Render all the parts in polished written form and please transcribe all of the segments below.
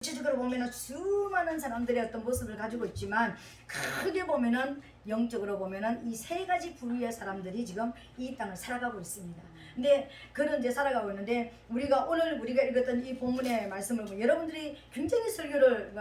구체적으로 보면은 수많은 사람들의 어떤 모습을 가지고 있지만 크게 보면은 영적으로 보면은 이 세 가지 부류의 사람들이 지금 이 땅을 살아가고 있습니다. 근데 그런 이제 살아가고 있는데 우리가 오늘 우리가 읽었던 이 본문의 말씀을 보면 여러분들이 굉장히 설교를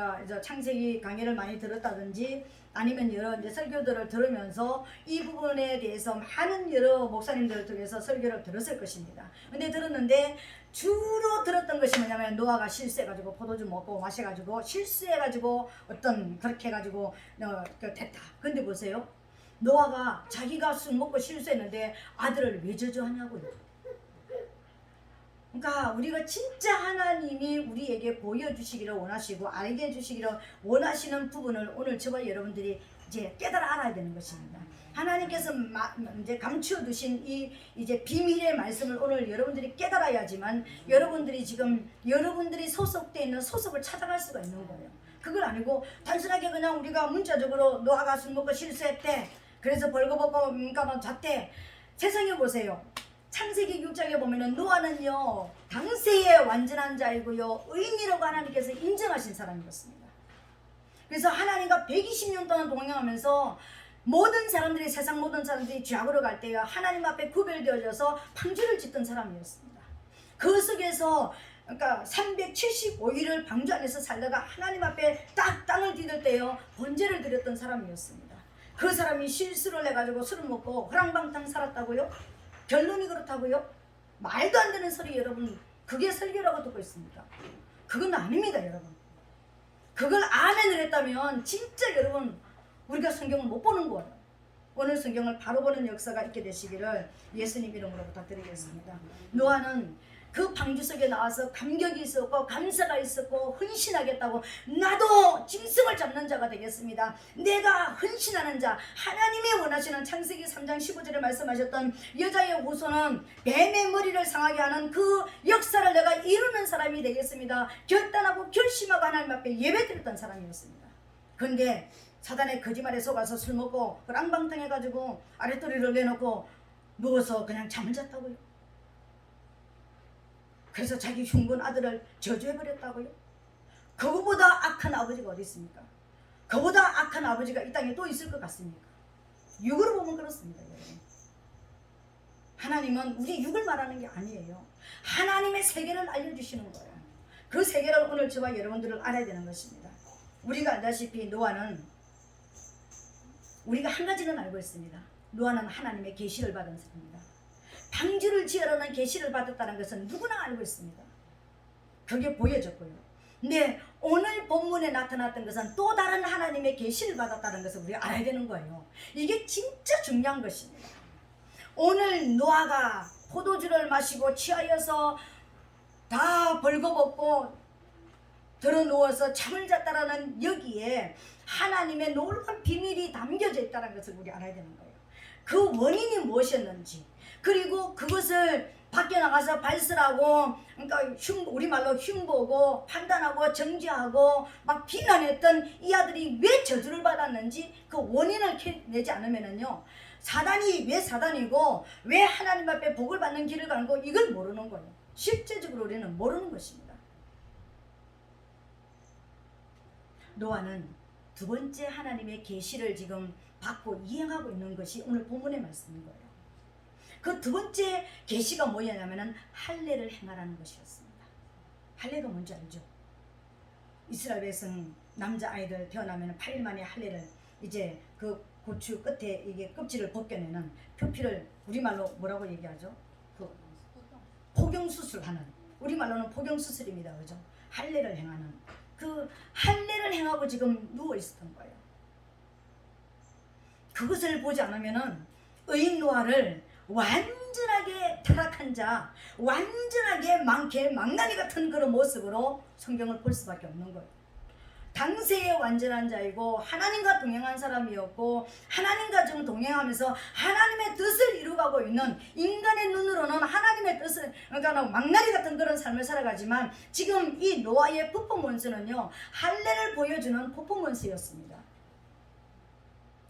창세기 강의를 많이 들었다든지 아니면 여러 이제 설교들을 들으면서 이 부분에 대해서 많은 여러 목사님들을 통해서 설교를 들었을 것입니다. 근데 들었는데 주로 들었던 것이 뭐냐면 노아가 실수해가지고 포도주 먹고 마셔가지고 실수해가지고 어떤 그렇게 해가지고 됐다. 근데 보세요. 노아가 자기가 술 먹고 실수했는데 아들을 왜 저주하냐고요. 그러니까 우리가 진짜 하나님이 우리에게 보여주시기를 원하시고 알게 해주시기를 원하시는 부분을 오늘 저와 여러분들이 이제 깨달아 알아야 되는 것입니다. 하나님께서 이제 감추어 두신 이 이제 비밀의 말씀을 오늘 여러분들이 깨달아야지만 여러분들이 지금 여러분들이 소속되어 있는 소속을 찾아갈 수가 있는 거예요. 그걸 아니고 단순하게 그냥 우리가 문자적으로 노아가 술 먹고 실수했대. 그래서 벌거벗고 민가만 잤대. 세상에 보세요. 창세기 6장에 보면은 노아는요 당세의 완전한 자이고요 의인이라고 하나님께서 인정하신 사람이었습니다. 그래서 하나님과 120년 동안 동행하면서 모든 사람들이 세상 모든 사람들이 죄악으로 갈 때에 하나님 앞에 구별되어져서 방주를 짓던 사람이었습니다. 그 속에서 그러니까 375일을 방주 안에서 살다가 하나님 앞에 딱 땅을 디딜 때요 번제를 드렸던 사람이었습니다. 그 사람이 실수를 해가지고 술을 먹고 허랑방탕 살았다고요? 결론이 그렇다고요? 말도 안 되는 소리 여러분. 그게 설교라고 듣고 있습니까? 그건 아닙니다 여러분. 그걸 아멘을 했다면 진짜 여러분 우리가 성경을 못 보는 거예요. 오늘 성경을 바로 보는 역사가 있게 되시기를 예수님 이름으로 부탁드리겠습니다. 노아는 그 방주 속에 나와서 감격이 있었고 감사가 있었고 헌신하겠다고 나도 짐승을 잡는 자가 되겠습니다. 내가 헌신하는 자 하나님이 원하시는 창세기 3장 15절에 말씀하셨던 여자의 후손은 뱀의 머리를 상하게 하는 그 역사를 내가 이루는 사람이 되겠습니다. 결단하고 결심하고 하나님 앞에 예배드렸던 사람이었습니다. 그런데 사단의 거짓말에 속아서 술 먹고 랑방탕해가지고 아랫도리를 내놓고 누워서 그냥 잠을 잤다고요. 그래서 자기 흉본 아들을 저주해버렸다고요. 그거보다 악한 아버지가 어디 있습니까? 그보다 악한 아버지가 이 땅에 또 있을 것 같습니까? 육으로 보면 그렇습니다. 여러분. 하나님은 우리 육을 말하는 게 아니에요. 하나님의 세계를 알려주시는 거예요. 그 세계를 오늘 저와 여러분들을 알아야 되는 것입니다. 우리가 알다시피 노아는 우리가 한 가지는 알고 있습니다. 노아는 하나님의 계시를 받은 사람입니다. 방주를 지으라는 계시를 받았다는 것은 누구나 알고 있습니다. 그게 보여졌고요. 근데 오늘 본문에 나타났던 것은 또 다른 하나님의 계시를 받았다는 것을 우리가 알아야 되는 거예요. 이게 진짜 중요한 것입니다. 오늘 노아가 포도주를 마시고 취하여서 다 벌거벗고 들어누워서 잠을 잤다라는 여기에 하나님의 놀라운 비밀이 담겨져 있다는 것을 우리 알아야 되는 거예요. 그 원인이 무엇이었는지 그리고 그것을 밖에 나가서 발설하고 그러니까 우리말로 흉보고 판단하고 정죄하고 막 비난했던 이 아들이 왜 저주를 받았는지 그 원인을 내지 않으면은요 사단이 왜 사단이고 왜 하나님 앞에 복을 받는 길을 가는 거 이걸 모르는 거예요. 실제적으로 우리는 모르는 것입니다. 노아는 두 번째 하나님의 계시를 지금 받고 이행하고 있는 것이 오늘 본문의 말씀인 거예요. 그 두 번째 계시가 뭐였냐면은 할례를 행하라는 것이었습니다. 할례가 뭔지 알죠? 이스라엘 백성 남자 아이들 태어나면 8일 만에 할례를 이제 그 고추 끝에 이게 껍질을 벗겨내는 표피를 우리말로 뭐라고 얘기하죠? 그 포경 수술하는 우리말로는 포경 수술입니다, 그죠? 할례를 행하는 그 할례를 행하고 지금 누워 있었던 거예요. 그것을 보지 않으면은 의인 노아를 완전하게 타락한 자, 완전하게 망나니 같은 그런 모습으로 성경을 볼 수밖에 없는 거예요. 당세의 완전한 자이고 하나님과 동행한 사람이었고 하나님과 지금 동행하면서 하나님의 뜻을 이루어가고 있는 인간의 눈으로는 하나님의 뜻을 그러니까 망나니 같은 그런 삶을 살아가지만 지금 이 노아의 퍼포먼스는요 할례를 보여주는 퍼포먼스였습니다.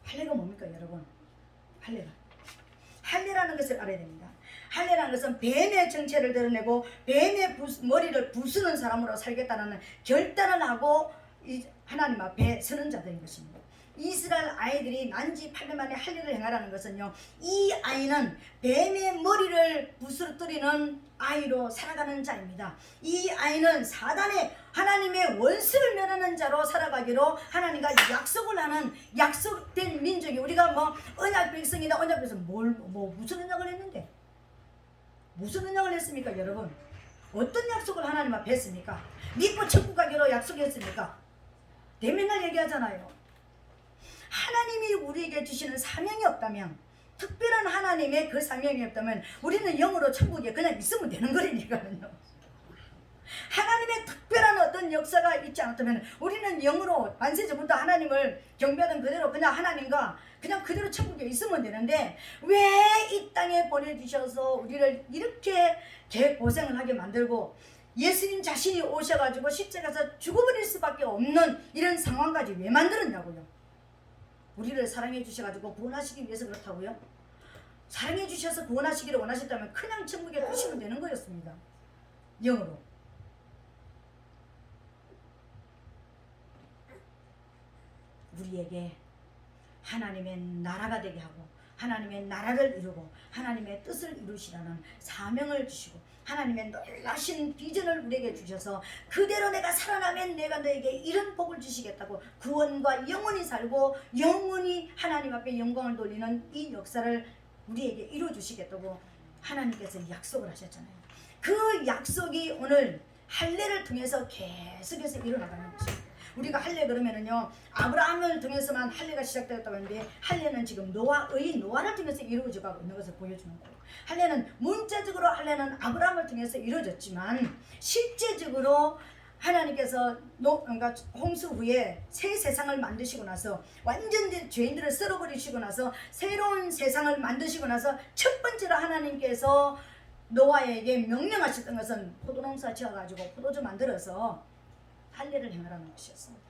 할례가 뭡니까 여러분? 할례라는 것을 알아야 됩니다. 할례라는 것은 뱀의 정체를 드러내고 뱀의 머리를 부수는 사람으로 살겠다는 결단을 하고 하나님 앞에 서는 자들인 것입니다. 이스라엘 아이들이 난지 8년 만에 할례를 행하라는 것은요, 이 아이는 뱀의 머리를 부스러뜨리는 아이로 살아가는 자입니다. 이 아이는 사단의 하나님의 원수를 멸하는 자로 살아가기로 하나님과 약속을 하는 약속된 민족이, 우리가 뭐 언약 백성이다, 언약 백성, 무슨 언약을 했는데? 무슨 언약을 했습니까, 여러분? 어떤 약속을 하나님 앞에 했습니까? 믿고 천국 가기로 약속했습니까? 맨날 얘기하잖아요. 하나님이 우리에게 주시는 사명이 없다면, 특별한 하나님의 그 사명이 없다면 우리는 영으로 천국에 그냥 있으면 되는 거라니까요. 하나님의 특별한 어떤 역사가 있지 않았다면 우리는 영으로 만세전부터 하나님을 경배하던 그대로 그냥 하나님과 그냥 그대로 천국에 있으면 되는데, 왜 이 땅에 보내주셔서 우리를 이렇게 개고생을 하게 만들고 예수님 자신이 오셔가지고 십자가에서 죽어버릴 수밖에 없는 이런 상황까지 왜 만들었냐고요. 우리를 사랑해 주셔가지고 구원하시기 위해서 그렇다고요? 사랑해 주셔서 구원하시기를 원하셨다면 그냥 천국에 두시면 되는 거였습니다. 영으로. 우리에게 하나님의 나라가 되게 하고 하나님의 나라를 이루고 하나님의 뜻을 이루시라는 사명을 주시고 하나님의 놀라신 비전을 우리에게 주셔서 그대로 내가 살아나면 내가 너에게 이런 복을 주시겠다고 구원과 영원히 살고 영원히 하나님 앞에 영광을 돌리는 이 역사를 우리에게 이루어 주시겠다고 하나님께서 약속을 하셨잖아요. 그 약속이 오늘 할례를 통해서 계속해서 일어나가는 것입니다. 우리가 할례 그러면은요, 아브라함을 통해서만 할례가 시작되었다고 하는데, 할례는 지금 의인 노아를 통해서 이루어져 가고 있는 것을 보여주는 거예요. 할례는 문자적으로 할례는 아브라함을 통해서 이루어졌지만 실제적으로 하나님께서 그러니까 홍수 후에 새 세상을 만드시고 나서 완전히 죄인들을 썰어버리시고 나서 새로운 세상을 만드시고 나서 첫 번째로 하나님께서 노아에게 명령하셨던 것은 포도농사 지어가지고 포도주 만들어서 할례를 행하라는 것이었습니다.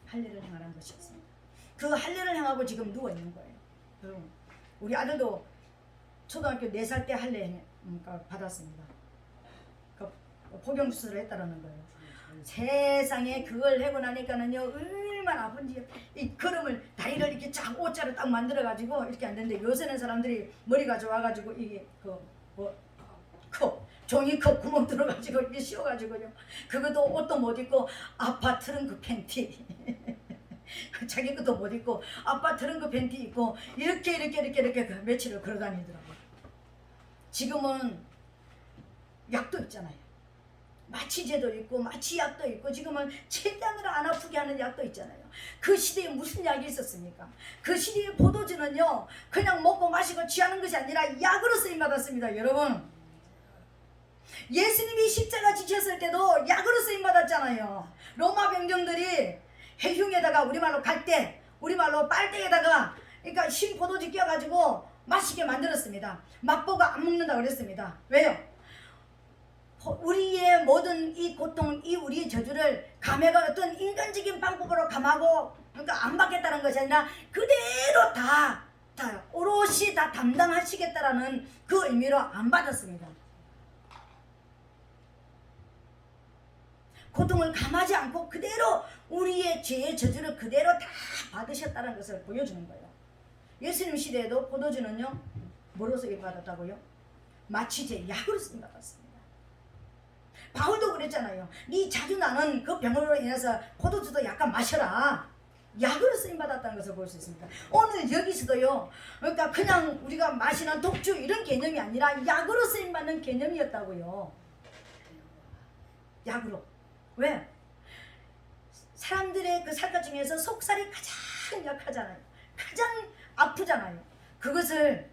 할례를 행하라는 것이었습니다. 그 할례를 행하고 지금 누워 있는 거예요. 여러분, 우리 아들도 초등학교 4살 때 할례 받았습니다. 그 복용수술을 했다라는 거예요. 세상에 그걸 하고 나니까는요, 얼마나 아픈지. 이 걸음을 다리를 이렇게 쫙 O자로 딱 만들어 가지고 이렇게 안 되는데, 요새는 사람들이 머리가 좋아가지고 이게 종이컵 구멍 들어가지고 이렇게 씌워가지고요, 그것도 옷도 못 입고 아빠 트렁크 팬티 자기 것도 못 입고 아빠 트렁크 팬티 입고 이렇게 며칠을 걸어다니더라고요. 지금은 약도 있잖아요. 마취제도 있고 마취약도 있고 지금은 최대한으로 안 아프게 하는 약도 있잖아요. 그 시대에 무슨 약이 있었습니까? 그 시대의 포도주는요, 그냥 먹고 마시고 취하는 것이 아니라 약으로 쓰임받았습니다. 여러분, 예수님이 십자가 지셨을 때도 약으로 쓰임받았잖아요. 로마 병정들이 해흉에다가 우리말로 갈대, 우리말로 빨대에다가 그러니까 신포도주 끼워가지고 마시게 만들었습니다. 맛보고 안 먹는다고 그랬습니다. 왜요? 우리의 모든 이 고통, 이 우리의 저주를 감해가 어떤 인간적인 방법으로 감하고 그러니까 안 받겠다는 것이 아니라 그대로 다 오롯이 다 담당하시겠다라는 그 의미로 안 받았습니다. 고통을 감하지 않고 그대로 우리의 죄의 저주를 그대로 다 받으셨다는 것을 보여주는 거예요. 예수님 시대에도 포도주는요, 뭐로 쓰임받았다고요? 마취제, 약으로 쓰임받았습니다. 바울도 그랬잖아요. 네 자주 나는 그 병으로 인해서 포도주도 약간 마셔라. 약으로 쓰임받았다는 것을 볼 수 있습니다. 오늘 여기서도요, 그러니까 그냥 우리가 마시는 독주 이런 개념이 아니라 약으로 쓰임받는 개념이었다고요. 약으로. 왜? 사람들의 그 살갗 중에서 속살이 가장 약하잖아요. 가장 아프잖아요. 그것을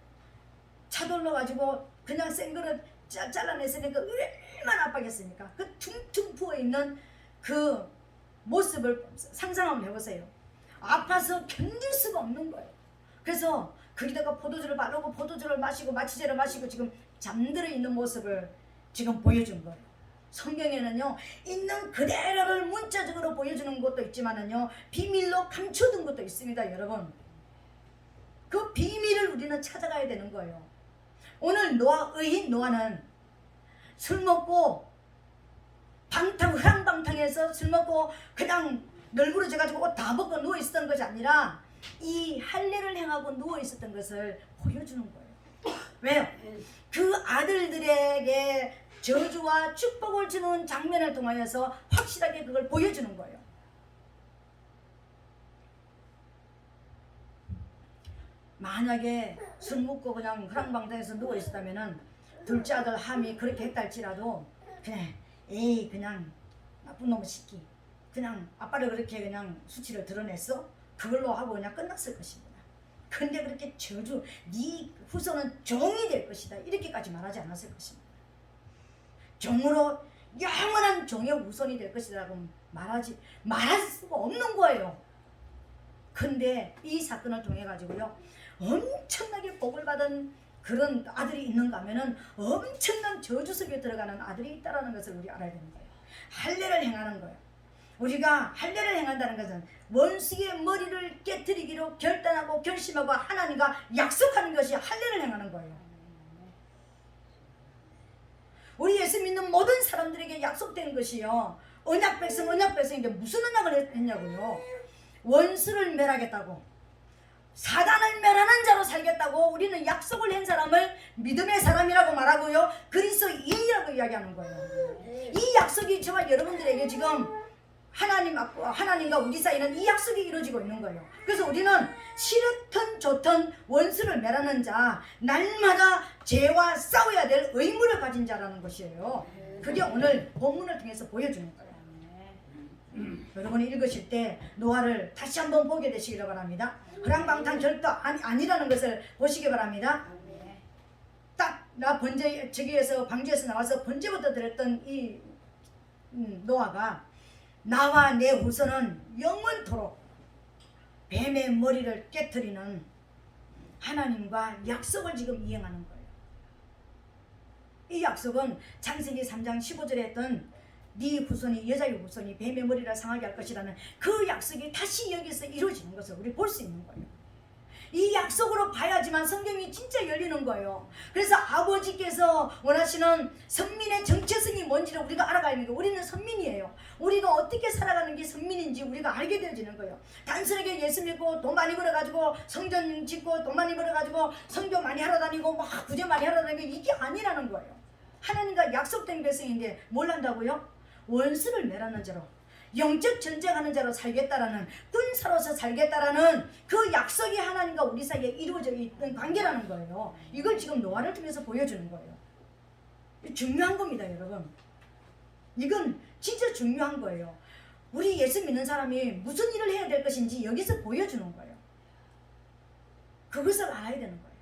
차돌로 가지고 그냥 생그릇 잘라냈으니까 얼마나 아파겠습니까? 그 퉁퉁 부어있는 그 모습을 상상하면 해보세요. 아파서 견딜 수가 없는 거예요. 그래서 거기다가 포도주를 바르고 포도주를 마시고 마취제를 마시고 지금 잠들어 있는 모습을 지금 보여준 거예요. 성경에는요, 있는 그대로를 문자적으로 보여주는 것도 있지만은요, 비밀로 감춰둔 것도 있습니다. 여러분, 그 비밀을 우리는 찾아가야 되는 거예요. 오늘 의인 노아는 술 먹고 흐랑방탕해서 술 먹고 그냥 널브러져가지고 옷 다 벗고 누워 있었던 것이 아니라 이 할례를 행하고 누워 있었던 것을 보여주는 거예요. 왜요? 그 아들들에게 저주와 축복을 주는 장면을 통하여서 확실하게 그걸 보여주는 거예요. 만약에 술 먹고 그냥 흐랑방탕해서 누워 있었다면은 둘째 아들 함이 그렇게 했다 할지라도 그냥 에이 그냥 나쁜 놈의 새끼 그냥 아빠를 그렇게 그냥 수치를 드러냈어? 그걸로 하고 그냥 끝났을 것입니다. 근데 그렇게 저주 네 후손은 종이 될 것이다 이렇게까지 말하지 않았을 것입니다. 종으로 영원한 종의 후손이 될 것이라고 말할 수가 없는 거예요. 근데 이 사건을 통해 가지고요 엄청나게 복을 받은 그런 아들이 있는가 하면은 엄청난 저주 속에 들어가는 아들이 있다는 것을 우리 알아야 되는 거예요. 할례를 행하는 거예요. 우리가 할례를 행한다는 것은 원수의 머리를 깨뜨리기로 결단하고 결심하고 하나님과 약속하는 것이 할례를 행하는 거예요. 우리 예수 믿는 모든 사람들에게 약속된 것이요 언약 백성인데 무슨 언약을 했냐고요? 원수를 멸하겠다고 사단을 멸하는 자로 살겠다고 우리는 약속을 한 사람을 믿음의 사람이라고 말하고요 그리스도인이라고 이야기하는 거예요. 이 약속이 저와 여러분들에게 지금 하나님과 우리 사이는 이 약속이 이루어지고 있는 거예요. 그래서 우리는 싫든 좋든 원수를 멸하는 자 날마다 죄와 싸워야 될 의무를 가진 자라는 것이에요. 그게 오늘 본문을 통해서 보여주는 거예요. 여러분이 읽으실 때 노아를 다시 한번 보게 되시기를 바랍니다. 흐랑방탕 절도 아니라는 것을 보시기 바랍니다. 딱 나 저기에서 방주에서 나와서 번제부터 드렸던 이 노아가 나와 내 후손은 영원토록 뱀의 머리를 깨트리는 하나님과 약속을 지금 이행하는 거예요. 이 약속은 창세기 3장 15절에 했던 네 후손이 여자의 후손이 뱀의 머리를 상하게 할 것이라는 그 약속이 다시 여기서 이루어지는 것을 우리 볼 수 있는 거예요. 이 약속으로 봐야지만 성경이 진짜 열리는 거예요. 그래서 아버지께서 원하시는 선민의 정체성이 뭔지를 우리가 알아가야 되는 거예요. 우리는 선민이에요. 우리가 어떻게 살아가는 게 선민인지 우리가 알게 되어지는 거예요. 단순하게 예수 믿고 돈 많이 벌어가지고 성전 짓고 돈 많이 벌어가지고 선교 많이 하러 다니고 막 구제 많이 하러 다니고 이게 아니라는 거예요. 하나님과 약속된 백성인데 뭘 한다고요? 원수를 멸하는 자로 영적 전쟁하는 자로 살겠다라는 군사로서 살겠다라는 그 약속이 하나님과 우리 사이에 이루어져 있던 관계라는 거예요. 이걸 지금 노아를 통해서 보여주는 거예요. 중요한 겁니다, 여러분. 이건 진짜 중요한 거예요. 우리 예수 믿는 사람이 무슨 일을 해야 될 것인지 여기서 보여주는 거예요. 그것을 알아야 되는 거예요.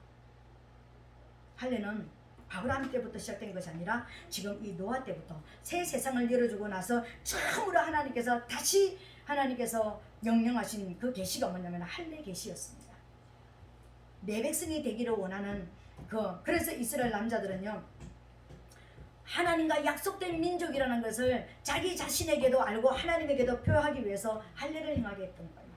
할례는 아브라함 때부터 시작된 것이 아니라 지금 이 노아 때부터 새 세상을 열어주고 나서 처음으로 하나님께서 명령하신 그 계시가 뭐냐면 할례 계시였습니다. 내 백성이 되기를 원하는 그래서 이스라엘 남자들은요 하나님과 약속된 민족이라는 것을 자기 자신에게도 알고 하나님에게도 표하기 위해서 할례를 행하게 했던 거예요.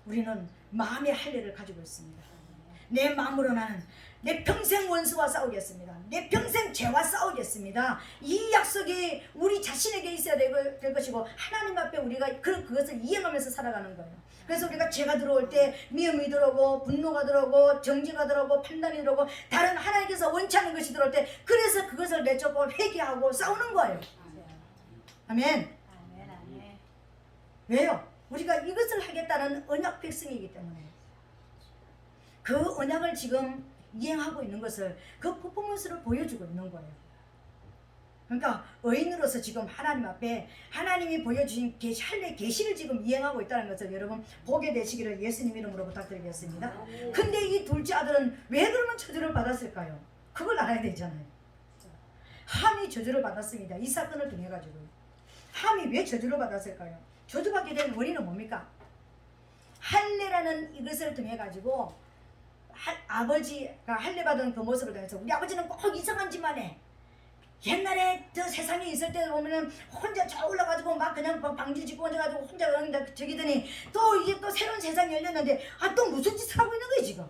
우리는 마음의 할례를 가지고 있습니다. 내 마음으로 나는 내 평생 원수와 싸우겠습니다. 내 평생 죄와 싸우겠습니다. 이 약속이 우리 자신에게 있어야 될 것이고 하나님 앞에 우리가 그것을 이행하면서 살아가는 거예요. 그래서 우리가 죄가 들어올 때 미움이 들어오고 분노가 들어오고 정죄가 들어오고 판단이 들어오고 다른 하나님께서 원치 않는 것이 들어올 때 그래서 그것을 내쫓고 회개하고 싸우는 거예요. 아멘. 왜요? 우리가 이것을 하겠다는 언약 백성이기 때문에 그 언약을 지금 이행하고 있는 것을 그 퍼포먼스를 보여주고 있는 거예요. 그러니까 의인으로서 지금 하나님 앞에 하나님이 보여주신 할례 계시를 지금 이행하고 있다는 것을 여러분 보게 되시기를 예수님 이름으로 부탁드리겠습니다. 근데 이 둘째 아들은 왜 그러면 저주를 받았을까요? 그걸 알아야 되잖아요. 함이 저주를 받았습니다. 이 사건을 통해 가지고 함이 왜 저주를 받았을까요? 저주받게 된 원인은 뭡니까? 할례라는 이것을 통해 가지고 아버지가 할례 받은 그 모습을 통해서 우리 아버지는 꼭 이상한 짓만 해. 옛날에 저 세상에 있을 때 보면은 혼자 저 올라가지고 막 그냥 방지 짓고 앉아가지고 혼자 그냥 저기더니 또 이게 또 새로운 세상이 열렸는데 아 또 무슨 짓을 하고 있는 거야 지금.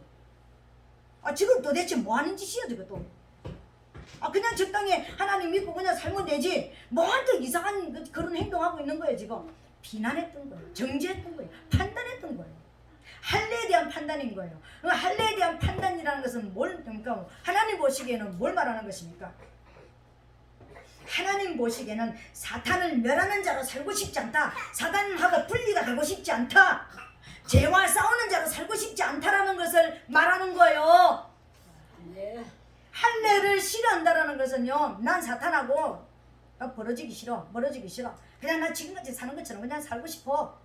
아 지금 도대체 뭐 하는 짓이야 지금 또. 아 그냥 적당히 하나님 믿고 그냥 살면 되지 뭐한테 이상한 그런 행동하고 있는 거예요 지금. 비난했던 거예요. 정죄했던 거예요. 판단했던 거예요. 할례에 대한 판단인 거예요. 할례에 대한 판단이라는 것은 그러니까 하나님 보시기에는 뭘 말하는 것입니까? 하나님 보시기에는 사탄을 멸하는 자로 살고 싶지 않다. 사단하고 분리가 되고 싶지 않다. 죄와 싸우는 자로 살고 싶지 않다라는 것을 말하는 거예요. 할례를 싫어한다라는 것은요, 난 사탄하고 벌어지기 싫어. 그냥 나 지금까지 사는 것처럼 그냥 살고 싶어.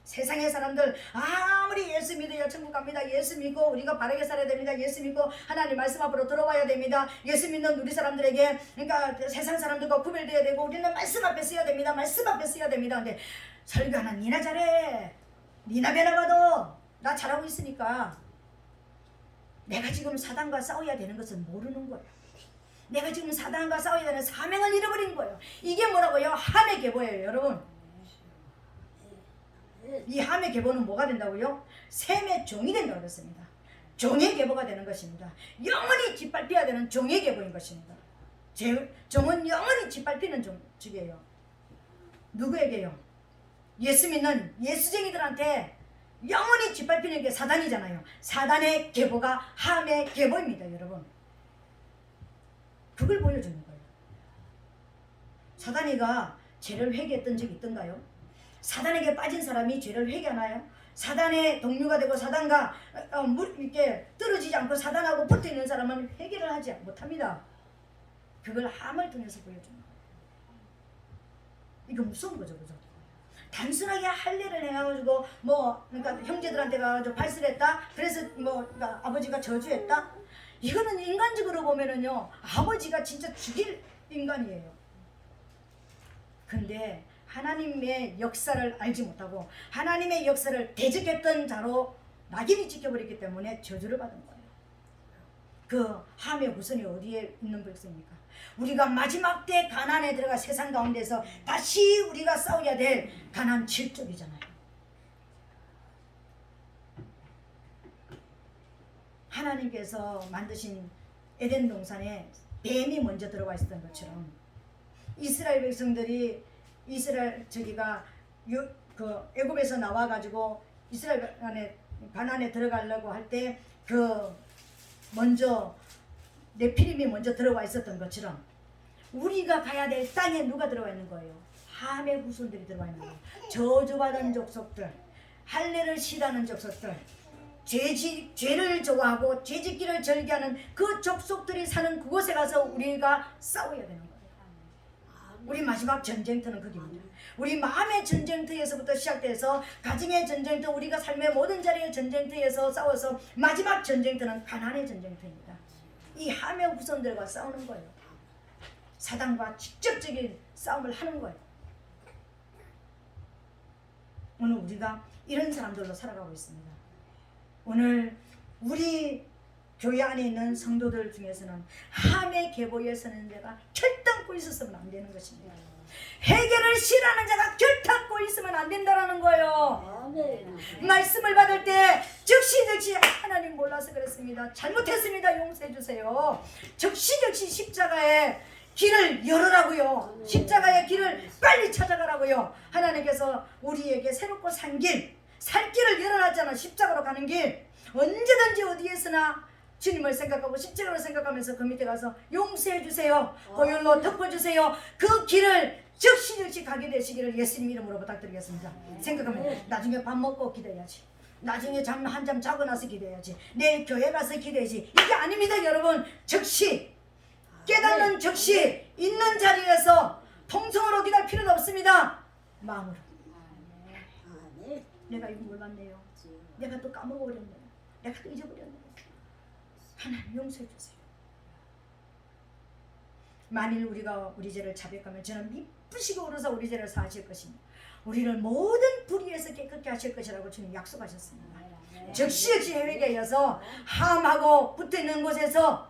세상의 사람들 아무리 예수 믿어야 천국 갑니다. 예수 믿고 우리가 바르게 살아야 됩니다. 예수 믿고 하나님 말씀 앞으로 들어와야 됩니다. 예수 믿는 우리 사람들에게 그러니까 세상 사람들과 구별되어야 되고 우리는 말씀 앞에 서야 됩니다. 말씀 앞에 서야 됩니다. 근데 설교하는 니나 잘해. 니나 배나봐도 나 잘하고 있으니까 내가 지금 사단과 싸워야 되는 것을 모르는 거예요. 내가 지금 사단과 싸워야 되는 사명을 잃어버린 거예요. 이게 뭐라고요? 함의 계보예요 여러분. 이 함의 계보는 뭐가 된다고요? 셈의 종이 된다고 그랬습니다. 종의 계보가 되는 것입니다. 영원히 짓밟혀야 되는 종의 계보인 것입니다. 종은 영원히 짓밟히는 종이에요. 누구에게요? 예수 믿는 예수쟁이들한테 영원히 짓밟히는 게 사단이잖아요. 사단의 계보가 함의 계보입니다 여러분. 그걸 보여주는 거예요. 사단이가 죄를 회개했던 적이 있던가요? 사단에게 빠진 사람이 죄를 회개하나요? 사단의 동료가 되고 사단과 이렇게 떨어지지 않고 사단하고 붙어있는 사람은 회개를 하지 못합니다. 그걸 함을 통해서 보여주는 거예요. 이거 무서운 거죠, 그죠? 단순하게 할례를 해가지고 그러니까 형제들한테 가가지고 발설했다. 그래서 그러니까 아버지가 저주했다. 이거는 인간적으로 보면은요, 아버지가 진짜 죽일 인간이에요. 근데 하나님의 역사를 알지 못하고 하나님의 역사를 대적했던 자로 낙인이 찍혀버렸기 때문에 저주를 받은 거예요. 그 함의 후손이 어디에 있는 백성입니까? 우리가 마지막 때 가나안에 들어가 세상 가운데서 다시 우리가 싸워야 될 가나안 7족이잖아요. 하나님께서 만드신 에덴 동산에 뱀이 먼저 들어와 있었던 것처럼 이스라엘 백성들이 그 애굽에서 나와 가지고 이스라엘 가나안에 들어가려고 할 때 먼저 네피림이 먼저 들어와 있었던 것처럼 우리가 가야 될 땅에 누가 들어와 있는 거예요? 함의 후손들이 들어와 있는 거예요. 저주받은 족속들, 할례를 싫어하는 족속들, 죄를 좋아하고 죄짓기를 절개하는 그 족속들이 사는 그곳에 가서 우리가 싸워야 되는 거예요. 우리 마지막 전쟁터는 거기입니다. 우리 마음의 전쟁터에서부터 시작돼서 가정의 전쟁터, 우리가 삶의 모든 자리의 전쟁터에서 싸워서 마지막 전쟁터는 가나안의 전쟁터입니다. 이 함의 후손들과 싸우는 거예요. 사단과 직접적인 싸움을 하는 거예요. 오늘 우리가 이런 사람들로 살아가고 있습니다. 오늘 우리 교회 안에 있는 성도들 중에서는 함의 계보에 서는 자가 결단코 있었으면 안 되는 것입니다. 회개를 싫어하는 자가 결단코 있으면 안 된다는 거예요. 말씀을 받을 때 즉시 하나님 몰라서 그랬습니다. 잘못했습니다. 용서해 주세요. 즉시 십자가의 길을 열으라고요. 십자가의 길을 빨리 찾아가라고요. 하나님께서 우리에게 새롭고 산 길, 살 길을 열어놨잖아. 십자가로 가는 길. 언제든지 어디에서나 주님을 생각하고 십자가를 생각하면서 그 밑에 가서 용서해 주세요. 보혈로 덮어주세요. 그 길을 즉시 가게 되시기를 예수님 이름으로 부탁드리겠습니다. 생각하면 나중에 밥 먹고 기도해야지. 나중에 한잠 자고 나서 기도해야지. 내일 교회 가서 기도해야지. 이게 아닙니다 여러분. 즉시 깨닫는 즉시 있는 자리에서 통성으로 기도할 필요는 없습니다. 마음으로. 내가 이거 몰랐네요. 내가 또 까먹어버렸네요. 내가 또 잊어버렸네요. 하나님 용서해 주세요. 만일 우리가 우리 죄를 자백하면 저는 미쁘시고 오르사 우리 죄를 사하실 것입니다. 우리를 모든 불의에서 깨끗게 하실 것이라고 주님 약속하셨습니다. 즉시 회개하여서 함하고 붙어있는 곳에서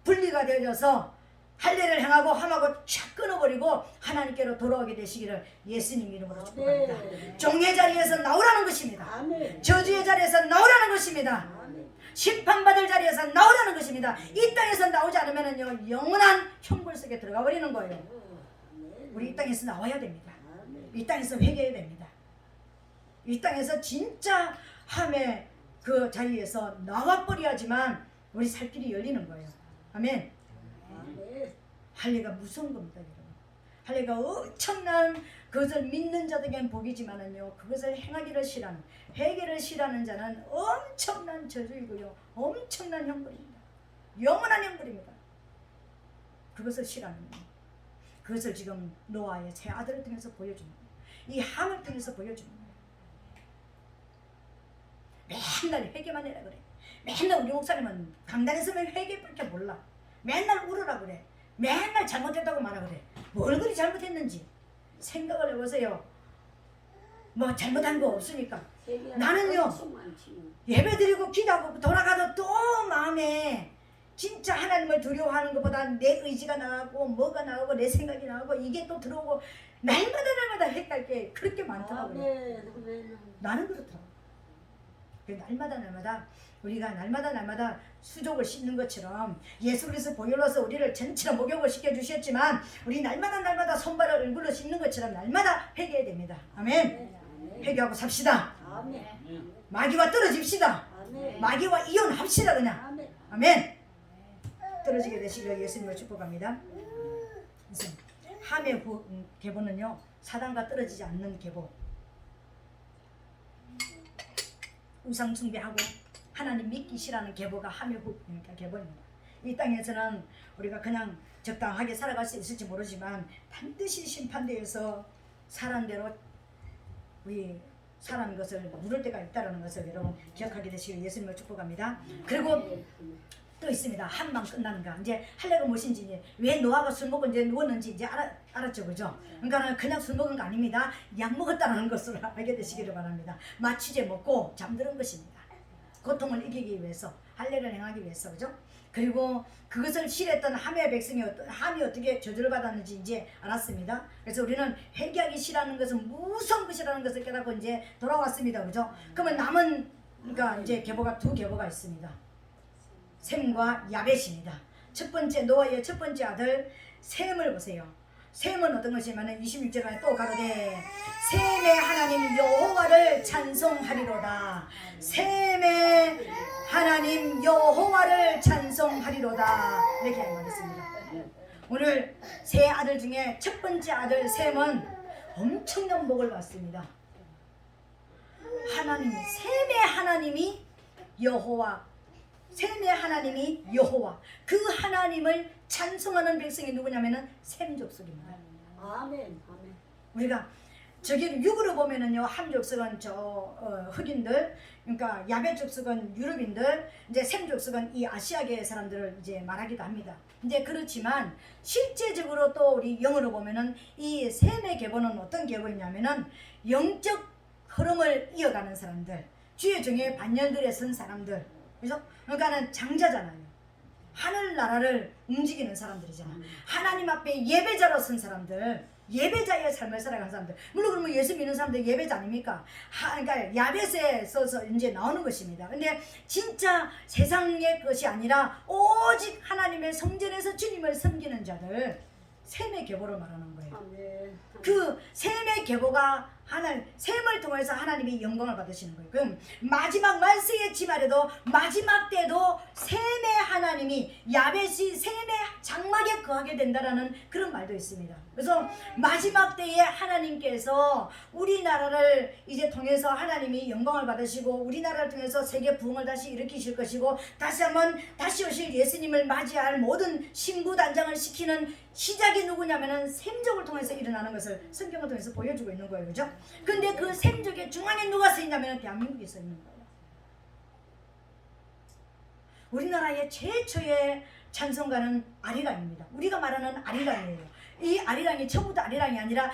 분리가 되어져서 할례를 행하고 함하고 쫙 끊어버리고 하나님께로 돌아오게 되시기를 예수님 이름으로 축복합니다. 종의 자리에서 나오라는 것입니다. 저주의 자리에서 나오라는 것입니다. 심판받을 자리에서 나오라는 것입니다. 이 땅에서 나오지 않으면요 영원한 형벌 속에 들어가 버리는 거예요. 우리 이 땅에서 나와야 됩니다. 이 땅에서 회개해야 됩니다. 이 땅에서 진짜 함의 그 자리에서 나와버려야지만 우리 살 길이 열리는 거예요. 아멘. 할례가 무서운 겁니다, 여러분. 할례가 엄청난 그것을 믿는 자들에게는 복이지만은요, 그것을 행하기를 싫어하는, 회개를 싫어하는 자는 엄청난 저주이고요, 엄청난 형벌입니다. 영원한 형벌입니다. 그것을 싫어하는 거예요. 그것을 지금 노아의 세 아들을 통해서 보여주는 거예요. 이 함을 통해서 보여주는 거예요. 맨날 회개만 해라 그래. 맨날 우리 목사님은 강단에서는 회개밖에 몰라. 맨날 울으라 그래. 맨날 잘못했다고 말하라 그래. 뭘 그리 잘못했는지 생각을 해보세요. 뭐 잘못한 거 없으니까. 나는요 예배드리고 기도하고 돌아가도 또 마음에 진짜 하나님을 두려워하는 것보다 내 의지가 나가고 뭐가 나가고 내 생각이 나가고 이게 또 들어오고 날마다 헷갈릴 게 그렇게 많더라고요. 나는 그렇더라고요. 날마다 우리가 날마다 수족을 씻는 것처럼 예수 그리스도 보혈로서 우리를 전체로 목욕을 시켜주셨지만 우리 날마다 손발을 얼굴로 씻는 것처럼 날마다 회개해야 됩니다. 아멘. 회개하고 삽시다. 마귀와 떨어집시다. 마귀와 이혼합시다 그냥. 아멘. 떨어지게 되시기를 예수님을 축복합니다. 함의 계보는요 사단과 떨어지지 않는 계보. 우상 숭배하고 하나님 믿기 싫어하는 계보가 함의 계보입니다. 이 땅에서는 우리가 그냥 적당하게 살아갈 수 있을지 모르지만 반드시 심판대에서 사람 대로 우리 사람 것을 물을 때가 있다는 것을 여러분 기억하게 되시길 예수님을 축복합니다. 그리고 또 있습니다. 한만 끝나는가. 이제 할례가 무엇인지 왜 노아가 술 먹고 이제 누웠는지 이제 알았죠, 그죠? 그러니까 그냥 술 먹은 거 아닙니다. 약 먹었다는 것을 알게 되시기를 바랍니다. 마취제 먹고 잠드는 것입니다. 고통을 이기기 위해서, 할례를 행하기 위해서, 그죠? 그리고 그것을 싫어했던 함의 백성이 함이 어떻게 저주를 받았는지 이제 알았습니다. 그래서 우리는 회개하기 싫어하는 것은 무서운 것이라는 것을 깨닫고 이제 돌아왔습니다, 그죠? 그러면 남은 그러니까 이제 계보가 두 계보가 있습니다. 셈과 야벳입니다. 첫 번째 노아의 첫 번째 아들 셈을 보세요. 셈은 어떤 것이냐면 26절에 또 가로되 셈의 하나님 여호와를 찬송하리로다. 셈의 하나님 여호와를 찬송하리로다. 이렇게 말했습니다. 오늘 세 아들 중에 첫 번째 아들 셈은 엄청난 복을 받습니다. 하나님, 셈의 하나님이 여호와, 셈의 하나님이 여호와, 그 하나님을 찬송하는 백성이 누구냐면은 셈 족속입니다. 아멘. 우리가 저기를 육으로 보면은요 함 족속은 흑인들, 그러니까 야벳 족속은 유럽인들, 이제 셈 족속은 이 아시아계 사람들을 이제 말하기도 합니다. 이제 그렇지만 실제적으로 또 우리 영어로 보면은 이 셈의 계보는 어떤 계보이냐면은 영적 흐름을 이어가는 사람들, 주의 종의 반열들에 선 사람들, 그래서 그러니까는 장자잖아요. 하늘나라를 움직이는 사람들이잖아. 하나님 앞에 예배자로 선 사람들, 예배자의 삶을 살아가는 사람들. 물론 그러면 예수 믿는 사람들 예배자 아닙니까? 그러니까 야벳에 써서 이제 나오는 것입니다. 근데 진짜 세상의 것이 아니라 오직 하나님의 성전에서 주님을 섬기는 자들, 셈의 계보를 말하는 거예요. 아멘. 그 셈의 계보가 셈을 통해서 하나님이 영광을 받으시는 거예요. 그럼 마지막 말세의 지말에도 마지막 때도 셈의 하나님이 야벳이 셈의 장막에 거하게 된다라는 그런 말도 있습니다. 그래서 마지막 때에 하나님께서 우리나라를 이제 통해서 하나님이 영광을 받으시고 우리나라를 통해서 세계 부흥을 다시 일으키실 것이고 다시 한번 다시 오실 예수님을 맞이할 모든 신부단장을 시키는 시작이 누구냐면은 셈족을 통해서 일어나는 것을 성경을 통해서 보여주고 있는 거예요. 그죠? 근데 그 셈족의 중앙에 누가 서 있냐면 대한민국에 서 있는 거예요. 우리나라의 최초의 찬송가는 아리랑입니다. 우리가 말하는 아리랑이에요. 이 아리랑이 처음부터 아리랑이 아니라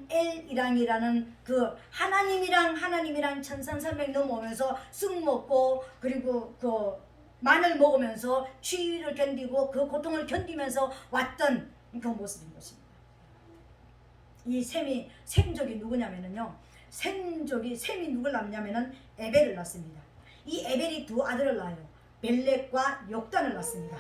엘이랑이라는 그 하나님이랑 천산산맥 넘어오면서 쑥 먹고 그리고 그 마늘 먹으면서 추위를 견디고 그 고통을 견디면서 왔던 그 모습인 것입니다. 이 셈족이 누구냐면요, 셈이 누굴 낳냐면은 에벨을 낳습니다. 이 에벨이 두 아들을 낳아요. 벨렉과 욕단을 낳습니다.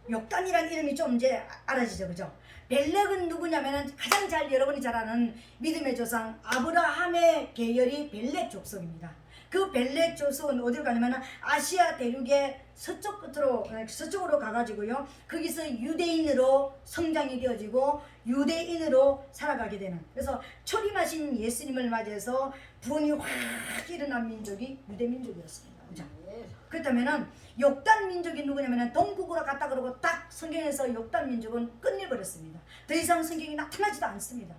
욕단이란 이름이 좀 이제 알아지죠, 그죠? 벨렉은 누구냐면은 가장 잘 여러분이 잘 아는 믿음의 조상 아브라함의 계열이 벨렉 족속입니다. 그 벨렉 족속은 어디로 가냐면은 아시아 대륙의 서쪽으로 가가지고요, 거기서 유대인으로 성장이 되어지고 유대인으로 살아가게 되는, 그래서 초림하신 예수님을 맞이해서 부흥이 확 일어난 민족이 유대 민족이었습니다. 그죠? 그렇다면은 욕단 민족이 누구냐면은 동국으로 갔다 그러고 딱 성경에서 욕단 민족은 끝내버렸습니다. 더 이상 성경이 나타나지도 않습니다.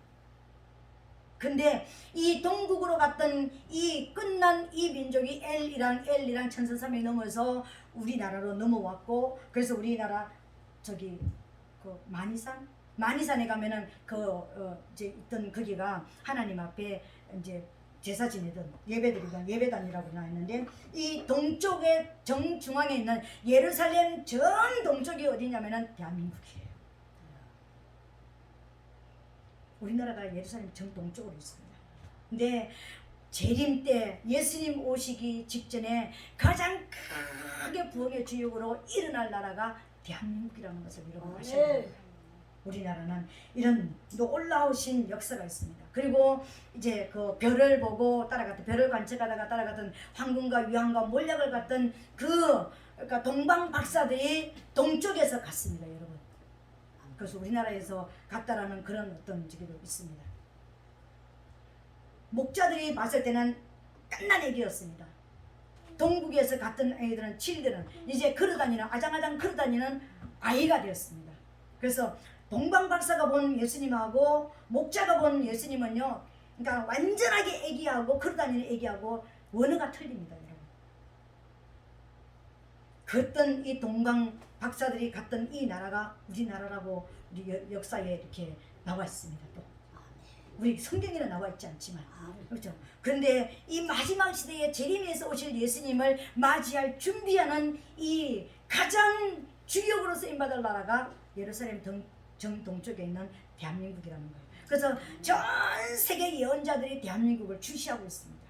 근데 이 동국으로 갔던 이 끝난 이 민족이 엘이랑 천사삼이 넘어서 우리나라로 넘어왔고, 그래서 우리나라 저기 그 만이산에 가면은 이제 있던 거기가 하나님 앞에 이제 제사 지내던 예배드리던 예배단이라고 나왔는데, 이 동쪽의 정중앙에 있는 예루살렘 전 동쪽이 어디냐면은 대한민국이에요. 우리나라가 예루살렘 정 동쪽으로 있습니다. 근데 재림 때 예수님 오시기 직전에 가장 크게 부흥의 주역으로 일어날 나라가 대한민국이라는 것을 여러분 아셔야 됩니다. 우리나라는 이런 놀라우신 역사가 있습니다. 그리고 이제 그 별을 보고 따라갔던, 별을 관측하다가 따라갔던 황금과 유황과 몰약을 갔던 그러니까 동방 박사들이 동쪽에서 갔습니다, 여러분. 그래서 우리나라에서 갔다라는 그런 어떤 저기도 있습니다. 목자들이 봤을 때는 끝난 애기였습니다. 동국에서 갔던 애들은 칠들은 이제 걸어다니는, 아장아장 걸어다니는 아이가 되었습니다. 그래서 동방 박사가 본 예수님하고 목자가 본 예수님은요, 그러니까 완전하게 애기하고 걸어다니는 애기하고 원어가 틀립니다, 여러분. 그랬던 이 동방 박사들이 갔던 이 나라가 우리나라라고 우리 역사에 이렇게 나와 있습니다. 또 우리 성경에는 나와 있지 않지만, 그렇죠. 그런데 이 마지막 시대에 재림에서 오실 예수님을 맞이할 준비하는 이 가장 주역으로 쓰임받을 나라가 예루살렘 정동쪽에 있는 대한민국이라는 거예요. 그래서 전 세계 예언자들이 대한민국을 주시하고 있습니다.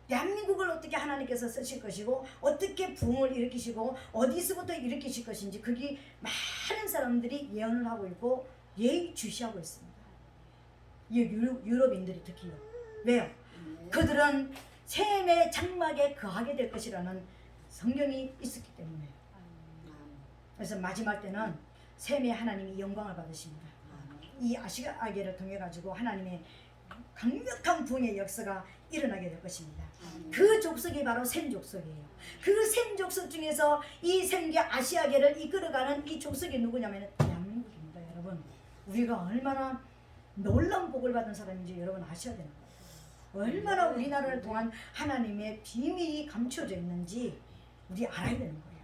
대한민국을 어떻게 하나님께서 쓰실 것이고, 어떻게 부흥을 일으키시고, 어디서부터 일으키실 것인지, 거기 많은 사람들이 예언을 하고 있고 예의주시하고 있습니다. 유럽인들이 특히요. 왜요? 그들은 셈의 장막에 거하게 될 것이라는 성경이 있었기 때문에. 그래서 마지막 때는 셈의 하나님이 영광을 받으십니다. 이 아시아계를 통해 가지고 하나님의 강력한 부흥의 역사가 일어나게 될 것입니다. 그 족속이 바로 셈 족속이에요. 그 셈 족속 중에서 이 셈계 아시아계를 이끌어가는 이 족속이 누구냐면 대한민국입니다. 여러분, 우리가 얼마나 놀라운 복을 받은 사람인지 여러분 아셔야 되는 거예요. 얼마나 우리나라를 통한 하나님의 비밀이 감춰져 있는지 우리 알아야 되는 거예요.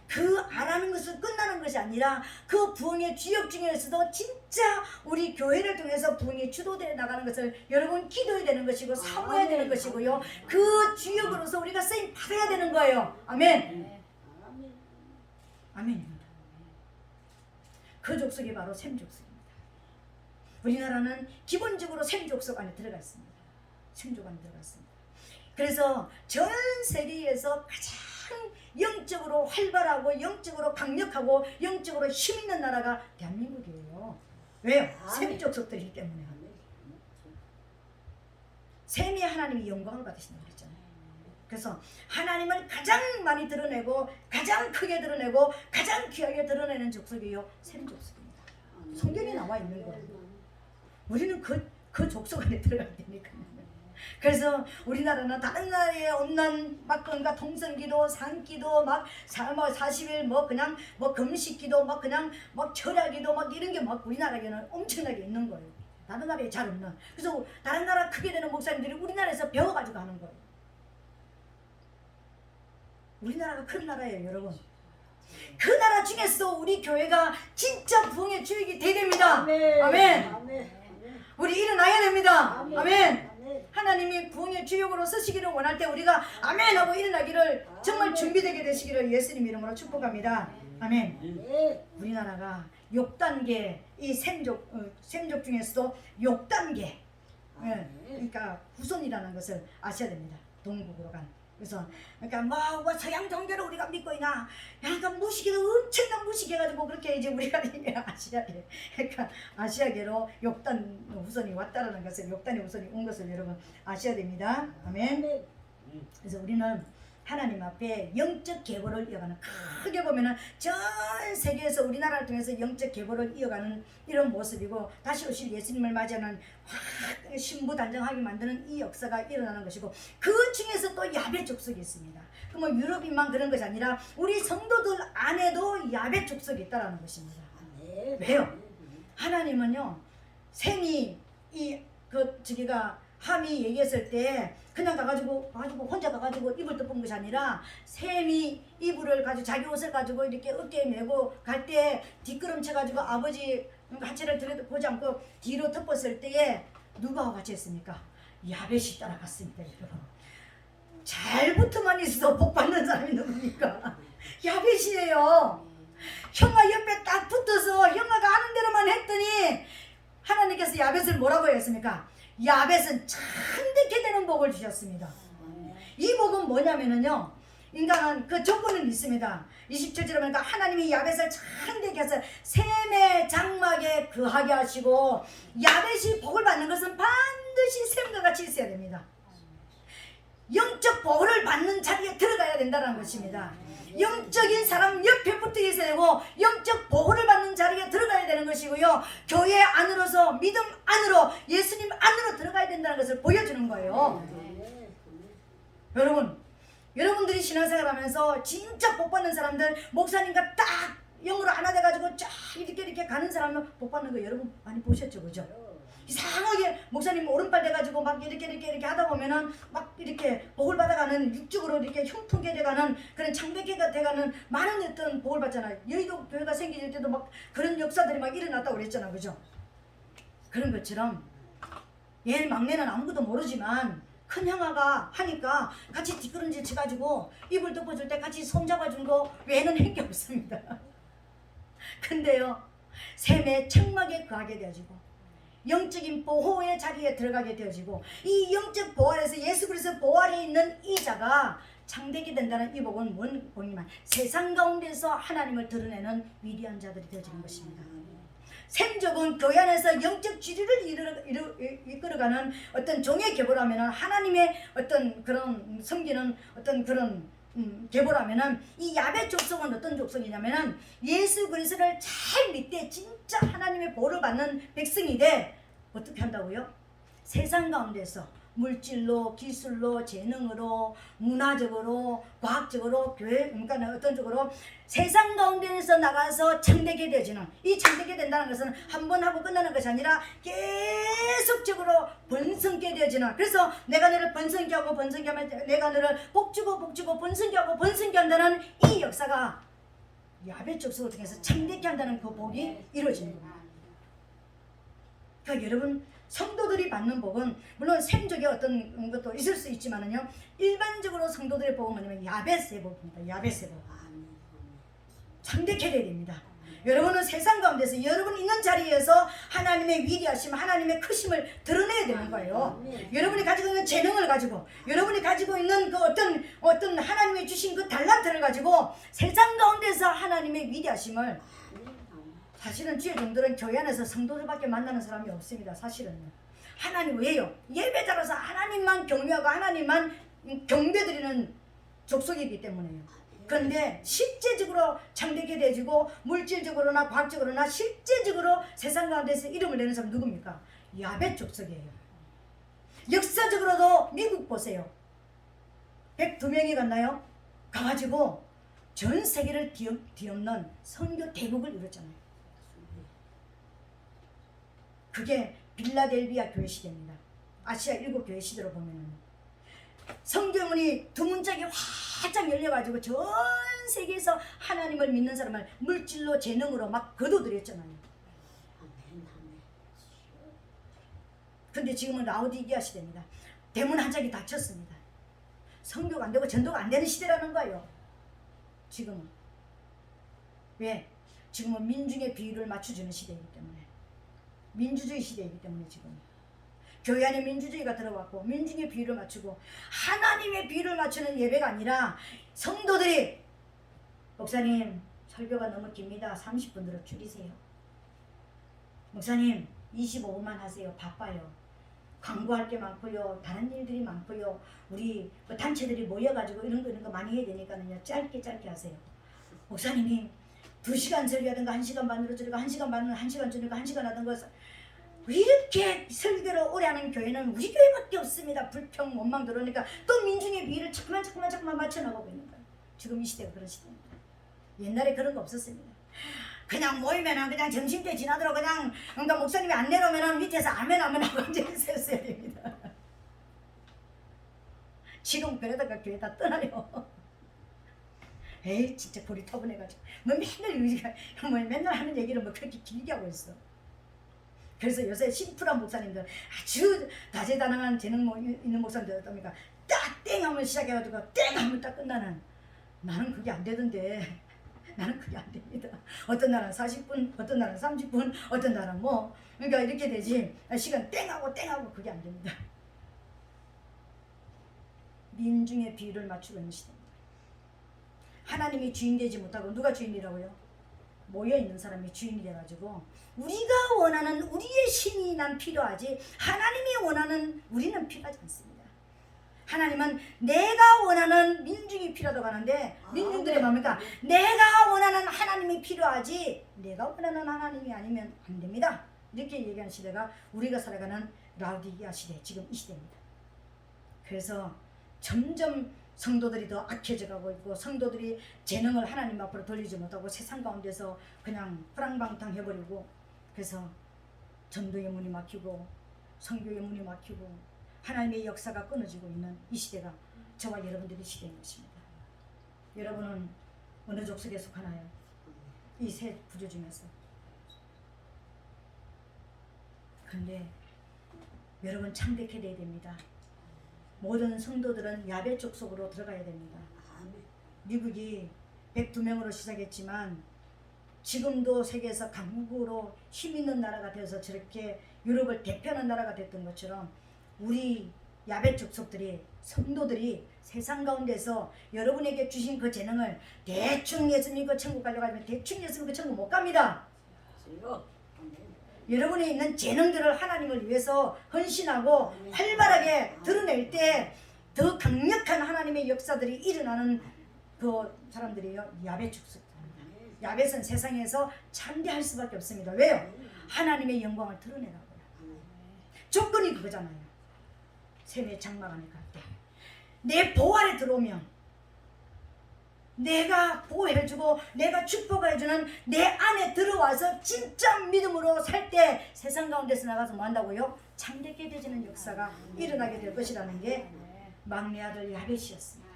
그 알아는 것은 끝나는 것이 아니라 그 부흥의 주역 중에서도 진짜 우리 교회를 통해서 부흥이 주도되어 나가는 것을 여러분 기도해야 되는 것이고 사모해야 되는 것이고요. 그 주역으로서 우리가 쓰임 받아야 되는 거예요. 아멘. 아멘입니다. 그 족속이 바로 셈 족속입니다. 우리나라는 기본적으로 셈 족속 안에 들어가 있습니다. 셈족 안에 들어가 있습니다. 그래서 전 세계에서 가장 영적으로 활발하고 영적으로 강력하고 영적으로 힘 있는 나라가 대한민국이에요. 왜요? 셈 족속들이기 때문에. 셈이 하나님이 영광을 받으신다고 그랬잖아요. 그래서 하나님을 가장 많이 드러내고 가장 크게 드러내고 가장 귀하게 드러내는 족속이요, 셈 족속입니다. 성경에 나와 있는 거예요. 우리는 그 족속 안에 들어가야 되니까요. 그래서 우리나라는 다른 나라에 없는 막 그러니까 통성기도, 산기도, 막 40일 뭐 그냥 뭐 금식기도, 막 그냥 막 철야기도 막 이런 게 막 우리나라에는 엄청나게 있는 거예요. 다른 나라에 잘 없는. 그래서 다른 나라 크게 되는 목사님들이 우리나라에서 배워가지고 하는 거예요. 우리나라가 큰 나라예요, 여러분. 그 나라 중에서 우리 교회가 진짜 부흥의 주역이 되야 됩니다. 아멘. 아멘. 우리 일어나야 됩니다. 아멘. 하나님이 구원의 주역으로 쓰시기를 원할 때 우리가 아멘 하고 일어나기를 정말 준비되게 되시기를 예수님 이름으로 축복합니다. 아멘. 우리나라가 6단계 이 셈족 중에서도 6단계 그러니까 후손이라는 것을 아셔야 됩니다. 동국으로 간. 그래서 그러니까 뭐 서양 종교를 우리가 믿고 있나? 약간 무식해도 엄청난 무식해가지고 그렇게 이제 우리가 아시아계 그러니까 아시아계로 6단 후손이 왔다라는 것을 6단의 후손이 온 것을 여러분 아셔야 됩니다. 아멘. 그래서 우리는 하나님 앞에 영적 계보를 이어가는 크게 보면은 전 세계에서 우리나라를 통해서 영적 계보를 이어가는 이런 모습이고 다시 오실 예수님을 맞이하는 신부단정하게 만드는 이 역사가 일어나는 것이고 그 중에서 또 야베 족속이 있습니다. 그럼 뭐 유럽인만 그런 것이 아니라 우리 성도들 안에도 야베 족속이 있다는 것입니다. 왜요? 하나님은요 셈이 함이 얘기했을 때 그냥 가가지고 혼자 가가지고 이불 덮은 것이 아니라 셈이 이불을 가지고 자기 옷을 가지고 이렇게 어깨에 메고 갈 때 뒷걸음쳐 가지고 아버지 하체를 들여다보지 않고 뒤로 덮었을 때에 누가 같이 했습니까? 야벳이 따라갔습니다. 여러분 잘 붙어만 있어도 복 받는 사람이 누굽니까? 야벳이에요. 형아 옆에 딱 붙어서 형아가 하는 대로만 했더니 하나님께서 야벳을 뭐라고 했습니까? 야벳은 참되게 되는 복을 주셨습니다. 이 복은 뭐냐면요 인간은 그 조건은 있습니다. 27절에 보니까 하나님이 야벳을 참되게 해서 셈의 장막에 거하게 하시고 야벳이 복을 받는 것은 반드시 셈과 같이 있어야 됩니다. 영적 복을 받는 자리에 들어가야 된다는 것입니다. 영적인 사람 옆에 붙어 있어야 되고 영적 보호를 받는 자리에 들어가야 되는 것이고요. 교회 안으로서 믿음 안으로 예수님 안으로 들어가야 된다는 것을 보여주는 거예요. 여러분들이 신앙생활하면서 진짜 복 받는 사람들 목사님과 딱 영으로 하나 돼가지고 쫙 이렇게 가는 사람은 복 받는 거 여러분 많이 보셨죠, 그죠? 이상하게 목사님 오른팔 돼가지고 막 이렇게 하다 보면은 막 이렇게 복을 받아가는 육적으로 이렇게 흉통게 돼가는 그런 창백해가 돼가는 많은 어떤 복을 받잖아요. 여의도 교회가 생길 때도 막 그런 역사들이 막 일어났다고 그랬잖아, 그죠? 그런 것처럼 얘 막내는 아무것도 모르지만 큰 형아가 하니까 같이 뒷걸음질 쳐가지고 이불 덮어줄 때 같이 손잡아준 거 외에는 한 게 없습니다. 근데요 셈의 창막에 거하게 되어지고 영적인 보호의 자리에 들어가게 되어지고 이 영적 보호 아래서 예수 그리스도 보호 아래에 있는 이 자가 창되게 된다는 이 복은 뭔 복이만 세상 가운데서 하나님을 드러내는 위대한 자들이 되어지는 것입니다. 셈족은 교회 안에서 영적 지리를 이끌어가는 어떤 종의 계보라면 하나님의 어떤 그런 섬기는 어떤 그런 계보라면은 이 야벳 족속은 어떤 족속이냐면은 예수 그리스도를 잘 믿되 진짜 하나님의 보호를 받는 백성이 돼 어떻게 한다고요? 세상 가운데서 물질로 기술로 재능으로 문화적으로 과학적으로 교회 그러니까 어떤 쪽으로 세상 가운데에서 나가서 창되게 되어지는 이 창되게 된다는 것은 한 번 하고 끝나는 것이 아니라 계속적으로 번성게 되어지는 그래서 내가 너를 번성게 하고 번성게 하면 내가 너를 복주고 번성게 하고 번성게 한다는 이 역사가 야벳 족속을 통해서 창되게 한다는 그 복이 이루어지는 겁니다. 그러니까 여러분 성도들이 받는 복은 물론 셈족의 어떤 것도 있을 수 있지만은요 일반적으로 성도들의 복은 뭐냐면 야벳의 복입니다. 야벳의 복. 창대케 해야 됩니다. 여러분은 세상 가운데서 여러분 있는 자리에서 하나님의 위대하심, 하나님의 크심을 드러내야 되는 거예요. 여러분이 가지고 있는 재능을 가지고, 여러분이 가지고 있는 그 어떤 하나님이 주신 그 달란트를 가지고 세상 가운데서 하나님의 위대하심을 사실은 주의 종들은 교회 안에서 성도들밖에 만나는 사람이 없습니다. 사실은 하나님 왜요? 예배자로서 하나님만 경외하고 하나님만 경배드리는 족속이기 때문에요. 그런데 실제적으로 창대게 되어지고 물질적으로나 과학적으로나 실제적으로 세상 가운데서 이름을 내는 사람 누굽니까? 야벳 족속이에요. 역사적으로도 미국 보세요. 102명이 갔나요? 가가지고 전 세계를 뒤엎는 선교 대국을 이뤘잖아요. 그게 빌라델비아 교회 시대입니다. 아시아 7교회 시대로 보면 성경문이 두 문짝이 활짝 열려가지고 전 세계에서 하나님을 믿는 사람을 물질로 재능으로 막 거둬들였잖아요. 근데 지금은 라오디게아 시대입니다. 대문 한 짝이 닫혔습니다. 성교가 안 되고 전도가 안 되는 시대라는 거예요. 지금은. 왜? 지금은 민중의 비율을 맞춰주는 시대이기 때문에. 민주주의 시대이기 때문에 지금. 교회 안에 민주주의가 들어왔고 민중의 비율을 맞추고 하나님의 비율을 맞추는 예배가 아니라 성도들이 목사님 설교가 너무 깁니다. 30분으로 줄이세요. 목사님 25분만 하세요. 바빠요. 광고할 게 많고요. 다른 일들이 많고요. 우리 단체들이 모여가지고 이런 거 많이 해야 되니까요. 짧게 하세요. 목사님이 2시간 설교하든가 1시간 반으로 줄이고 1시간 반은 1시간 줄이고 1시간 하든가 이렇게 설교를 오래 하는 교회는 우리 교회밖에 없습니다. 불평 원망 들어오니까 또 민중의 비율을 자꾸만 맞춰나가고 있는 거예요. 지금 이 시대가 그런 시대입니다. 옛날에 그런 거 없었습니다. 그냥 모이면은 그냥 점심때 지나도록 그냥 그러니까 목사님이 안 내놓으면은 밑에서 아멘 하고 앉아있어야 됩니다. 지금 그러다가 교회 다 떠나요. 에이 진짜 고리타분해가지고 뭐 맨날 우리가 뭐 맨날 하는 얘기를 뭐 그렇게 길게 하고 있어. 그래서 요새 심플한 목사님들 아주 다재다능한 재능 있는 목사님들 어떻습니까? 딱 땡 하면 시작해가지고 땡 하면 딱 끝나는. 나는 그게 안 되던데. 나는 그게 안 됩니다. 어떤 날은 40분, 어떤 날은 30분, 어떤 날은 뭐 그러니까 이렇게 되지. 시간 땡하고 그게 안 됩니다. 민중의 비율을 맞추고 있는 시대입니다. 하나님이 주인 되지 못하고 누가 주인이라고요? 모여있는 사람이 주인이 돼가지고 우리가 원하는 우리의 신이 난 필요하지 하나님이 원하는 우리는 필요하지 않습니다. 하나님은 내가 원하는 민중이 필요하다고 하는데 민중들의 뭡니까? 내가 원하는 하나님이 필요하지 내가 원하는 하나님이 아니면 안 됩니다. 이렇게 얘기하는 시대가 우리가 살아가는 라우디게아 시대, 지금 이 시대입니다. 그래서 점점 성도들이 더 악해져 가고 있고 성도들이 재능을 하나님 앞으로 돌리지 못하고 세상 가운데서 그냥 프랑방탕 해버리고 그래서 전도의 문이 막히고 선교의 문이 막히고 하나님의 역사가 끊어지고 있는 이 시대가 저와 여러분들의 시대인 것입니다. 여러분은 어느 족속에 속하나요? 이 세 구조 중에서. 그런데 여러분 창백해야 됩니다. 모든 성도들은 야베 족속으로 들어가야 됩니다. 미국이 102명으로 시작했지만 지금도 세계에서 강국으로 힘있는 나라가 되어서 저렇게 유럽을 대표하는 나라가 됐던 것처럼 우리 야베 족속들이 성도들이 세상 가운데서 여러분에게 주신 그 재능을 대충 예수 믿고 천국 가려고 하면 대충 예수 믿고 천국 못 갑니다. 여러분이 있는 재능들을 하나님을 위해서 헌신하고 활발하게 드러낼 때 더 강력한 하나님의 역사들이 일어나는 그 사람들이요 야베 족속입니다. 야벳은 세상에서 참대할 수밖에 없습니다. 왜요? 하나님의 영광을 드러내라고요. 조건이 그거잖아요. 셈의 장막 안에 갈 때 내 보호 아래 들어오면 내가 보호해주고 내가 축복해주는 내 안에 들어와서 진짜 믿음으로 살 때 세상 가운데서 나가서 뭐 한다고요? 참되게 되지는 역사가 일어나게 될 것이라는 게 막내 아들 야벳이었습니다.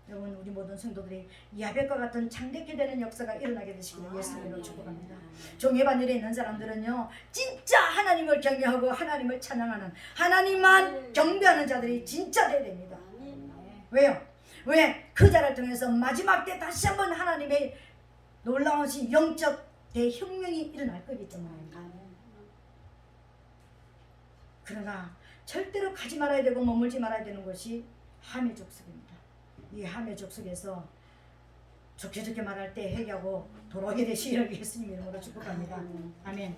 여러분 우리 모든 성도들이 야벳과 같은 창대케 되는 역사가 일어나게 되시기를 예수님으로 축복합니다. 종예반일에 있는 사람들은요 진짜 하나님을 경외하고 하나님을 찬양하는 하나님만 경배하는 자들이 진짜 되어야 됩니다. 왜요? 왜? 그 자를 통해서 마지막 때 다시 한번 하나님의 놀라우신 영적 대혁명이 일어날 거기 때문입니다. 그러나 절대로 가지 말아야 되고 머물지 말아야 되는 것이 함의 족속입니다. 이 함의 족속에서 좋게 말할 때 회개하고 돌아오게 되시기를 예수님 이름으로 축복합니다. 아멘.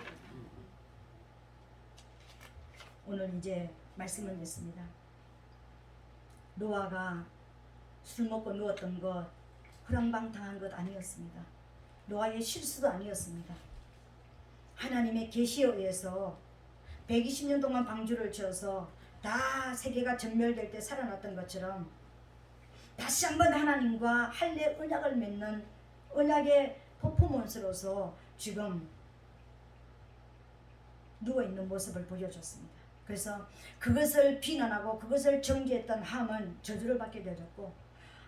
오늘 이제 말씀을 냈습니다. 노아가 술 먹고 누웠던 것 허랑방탕한 것 아니었습니다. 노아의 실수도 아니었습니다. 하나님의 계시에 의해서 120년 동안 방주를 지어서 다 세계가 전멸될 때 살아났던 것처럼 다시 한번 하나님과 할례 언약을 맺는 언약의 퍼포먼스로서 지금 누워있는 모습을 보여줬습니다. 그래서 그것을 비난하고 그것을 정죄했던 함은 저주를 받게 되었고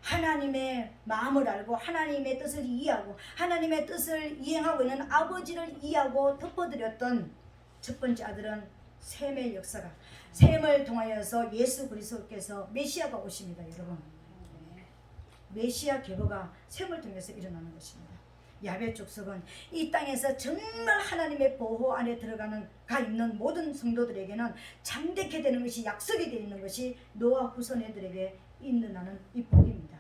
하나님의 마음을 알고 하나님의 뜻을 이해하고 하나님의 뜻을 이행하고 있는 아버지를 이해하고 덮어드렸던 첫 번째 아들은 셈의 역사가, 셈을 통하여서 예수 그리스도께서 메시아가 오십니다. 여러분, 메시아 계보가 셈을 통해서 일어나는 것입니다. 야베 족속은 이 땅에서 정말 하나님의 보호 안에 가 있는 모든 성도들에게는 잠대케 되는 것이 약속이 되어 있는 것이 노아 후손애들에게 있는 이 복입니다.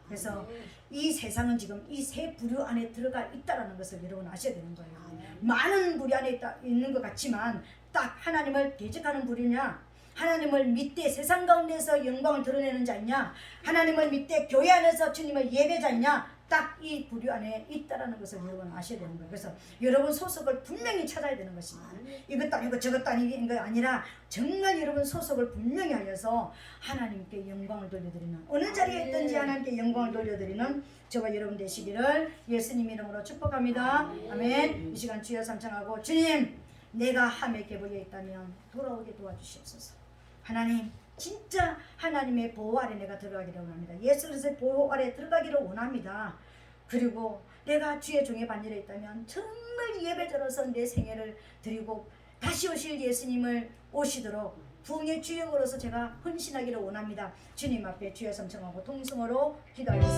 그래서 이 세상은 지금 이 세 부류 안에 들어가 있다는 것을 여러분 아셔야 되는 거예요. 많은 부류 안에 있는 것 같지만 딱 하나님을 대적하는 부류냐, 하나님을 믿되 세상 가운데서 영광을 드러내는 자이냐, 하나님을 믿되 교회 안에서 주님의 예배자이냐, 딱 이 부류 안에 있다라는 것을 여러분 아셔야 되는 거예요. 그래서 여러분 소속을 분명히 찾아야 되는 것입니다. 이것도 아니고 저것도 아닌 게 아니라 정말 여러분 소속을 분명히 하여서 하나님께 영광을 돌려드리는, 어느 자리에 있든지 하나님께 영광을 돌려드리는 저와 여러분 되시기를 예수님 이름으로 축복합니다. 아멘. 이 시간 주여 삼창하고, 주님, 내가 함에 계보에 있다면 돌아오게 도와주시옵소서. 하나님, 진짜 하나님의 보호 아래 내가 들어가기를 원합니다. 예수 그리스도의 보호 아래 들어가기를 원합니다. 그리고 내가 주의 종의 반열에 있다면 정말 예배자로서 내 생애를 드리고 다시 오실 예수님을 오시도록 부흥의 주역으로서 제가 헌신하기를 원합니다. 주님 앞에 주여 삼청하고 통성으로 기도하겠습니다.